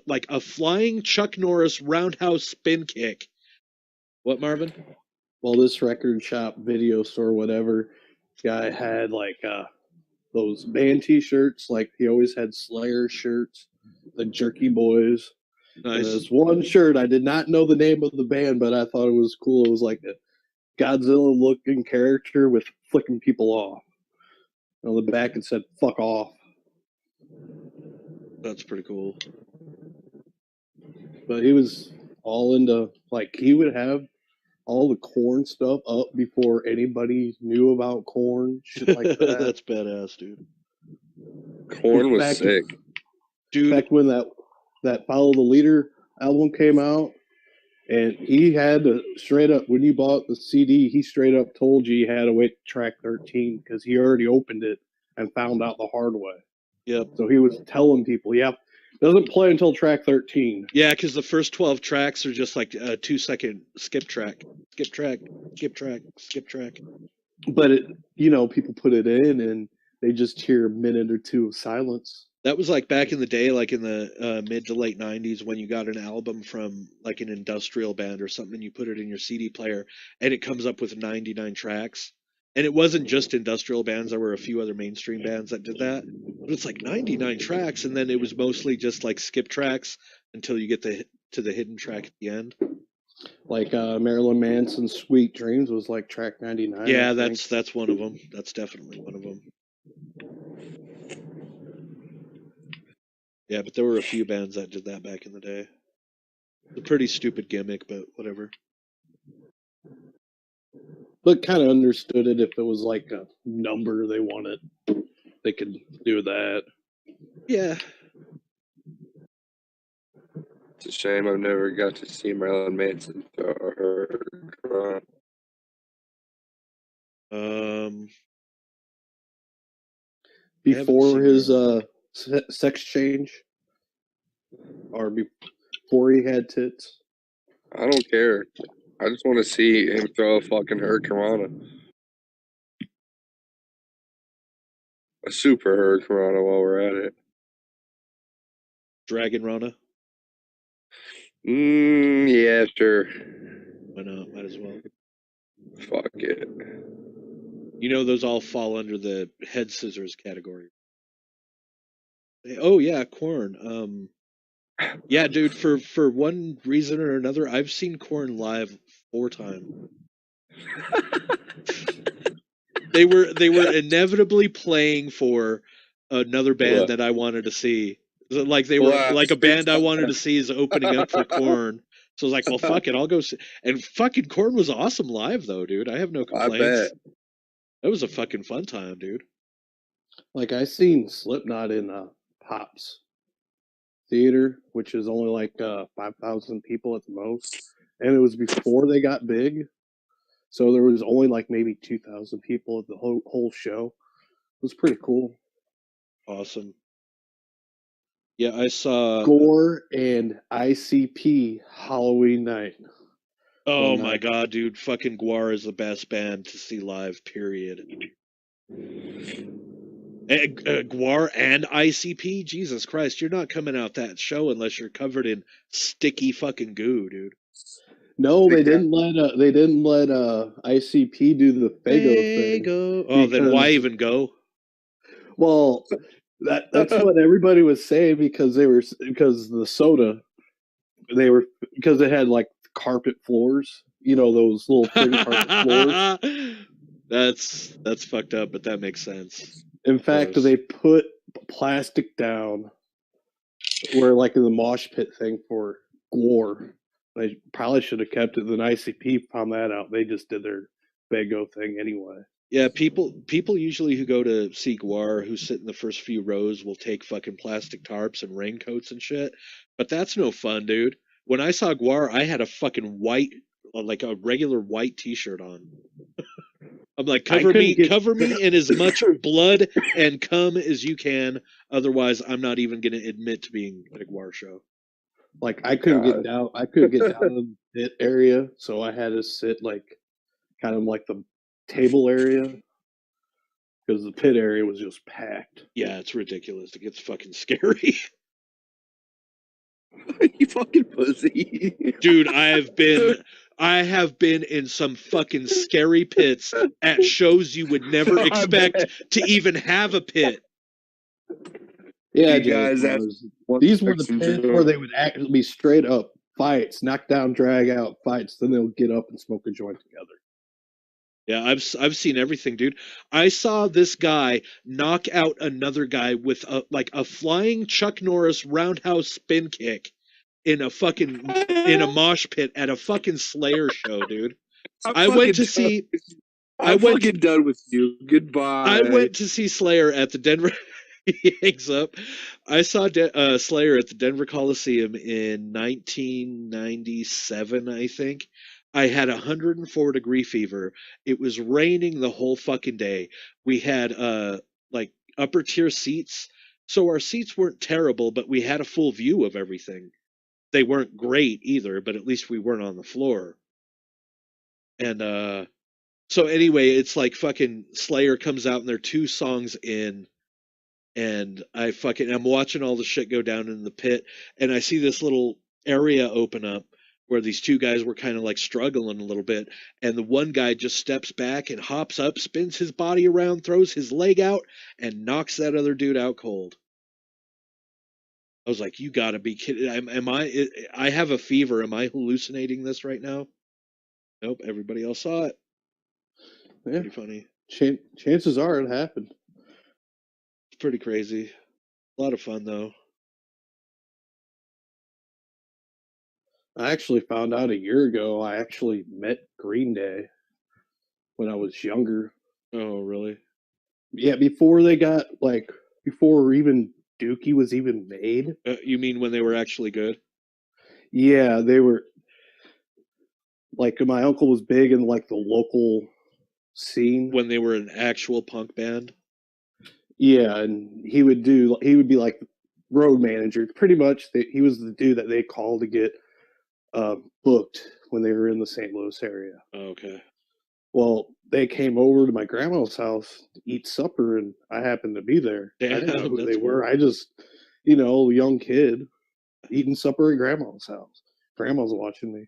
like a flying Chuck Norris roundhouse spin kick. What, Marvin? Well, this record shop, video store, whatever, guy had like those band T-shirts. Like he always had Slayer shirts, the Jerky Boys. Nice. And there's one shirt I did not know the name of the band, but I thought it was cool. It was like a Godzilla-looking character with flicking people off. On the back it said "fuck off." That's pretty cool. But he was all into, like, he would have all the Korn stuff up before anybody knew about Korn, shit like that. That's badass, dude. Korn was sick. Dude. Back when that Follow the Leader album came out, and he had to straight up, when you bought the CD, he straight up told you had to wait to track 13 because he already opened it and found out the hard way. Yep. So he was telling people, it doesn't play until track 13. Yeah, because the first 12 tracks are just like a 2-second skip track. Skip track, skip track, skip track. But, people put it in and they just hear a minute or two of silence. That was like back in the day, like in the mid to late 90s, when you got an album from like an industrial band or something, you put it in your CD player and it comes up with 99 tracks. And it wasn't just industrial bands. There were a few other mainstream bands that did that. But it's like 99 tracks, and then it was mostly just like skip tracks until you get to the hidden track at the end. Like Marilyn Manson's "Sweet Dreams" was like track 99. Yeah, that's one of them. That's definitely one of them. Yeah, but there were a few bands that did that back in the day. A pretty stupid gimmick, but whatever. But kind of understood it if it was like a number they wanted. They could do that. Yeah. It's a shame I've never got to see Marilyn Manson or Hurricanrana. Before his sex change, or before he had tits. I don't care. I just want to see him throw a fucking Hurricanrana. A super Hurricanrana while we're at it. Dragonrana? Yeah, sure. Why not? Might as well. Fuck it. You know, those all fall under the head scissors category. Oh yeah, Korn. Yeah, dude. For one reason or another, I've seen Korn live 4 times. They were inevitably playing for another band that I wanted to see. Like they were like a band I wanted to see is opening up for Korn. So I was like, well, fuck it, I'll go see. And fucking Korn was awesome live though, dude. I have no complaints. I bet. That was a fucking fun time, dude. Like I seen Slipknot in Pops Theater, which is only like 5,000 people at the most, and it was before they got big, so there was only like maybe 2,000 people at the whole show. It was pretty cool. Awesome. Yeah, I saw Gore and ICP Halloween night. Oh my god, dude! Fucking Gwar is the best band to see live. Period. Gwar and ICP, Jesus Christ! You're not coming out that show unless you're covered in sticky fucking goo, dude. No, they didn't let ICP do the Faygo thing. Oh, then why even go? Well, that's what everybody was saying because the soda, because they had like carpet floors, those little thin carpet floors. That's fucked up, but that makes sense. In fact, they put plastic down where, like, in the mosh pit thing for Gore. They probably should have kept it. Then ICP found that out. They just did their Faygo thing anyway. Yeah, people usually who go to see Gwar, who sit in the first few rows, will take fucking plastic tarps and raincoats and shit. But that's no fun, dude. When I saw Gwar, I had a fucking white, like a regular white T-shirt on. I'm like, cover me in as much blood and cum as you can. Otherwise, I'm not even going to admit to being at a Gwar show. Like, I couldn't get down. I couldn't get down in the pit area, so I had to sit like, kind of like the table area, because the pit area was just packed. Yeah, it's ridiculous. It gets fucking scary. You fucking pussy. Dude, I have been in some fucking scary pits at shows you would never I expect bet. to even have a pit. Yeah, You guys, that's Jaguars. one These were the section pits joint. where they would actually be straight up fights, knock down, drag out fights. Then they'll get up and smoke a joint together. Yeah, I've seen everything, dude. I saw this guy knock out another guy with a flying Chuck Norris roundhouse spin kick in a mosh pit at a fucking Slayer show, dude. I went to see I I'm went fucking done with you. Goodbye. I went to see Slayer at the Denver. He hangs up. I saw Slayer at the Denver Coliseum in 1997, I think. I had 104-degree fever. It was raining the whole fucking day. We had like upper tier seats, so our seats weren't terrible, but we had a full view of everything. They weren't great either, but at least we weren't on the floor. And so anyway, it's like fucking Slayer comes out and they're 2 songs in, and I'm watching all the shit go down in the pit, and I see this little area open up where these 2 guys were kind of like struggling a little bit, and the one guy just steps back and hops up, spins his body around, throws his leg out, and knocks that other dude out cold. I was like, you gotta be kidding. I have a fever. Am I hallucinating this right now? Nope, everybody else saw it. Yeah, Pretty funny. chances are it happened. It's pretty crazy. A lot of fun though. I actually found out a year ago. I actually met Green Day when I was younger. Oh, really? Yeah, before even Dookie was even made. You mean when they were actually good? Yeah, they were like my uncle was big in like the local scene. When they were an actual punk band? Yeah, and he would be like road manager. Pretty much, he was the dude that they called to get booked when they were in the St. Louis area. Oh, okay. Well, they came over to my grandma's house to eat supper, and I happened to be there. I didn't know Damn, who that's they were. cool. I just, young kid eating supper at grandma's house. Grandma's watching me.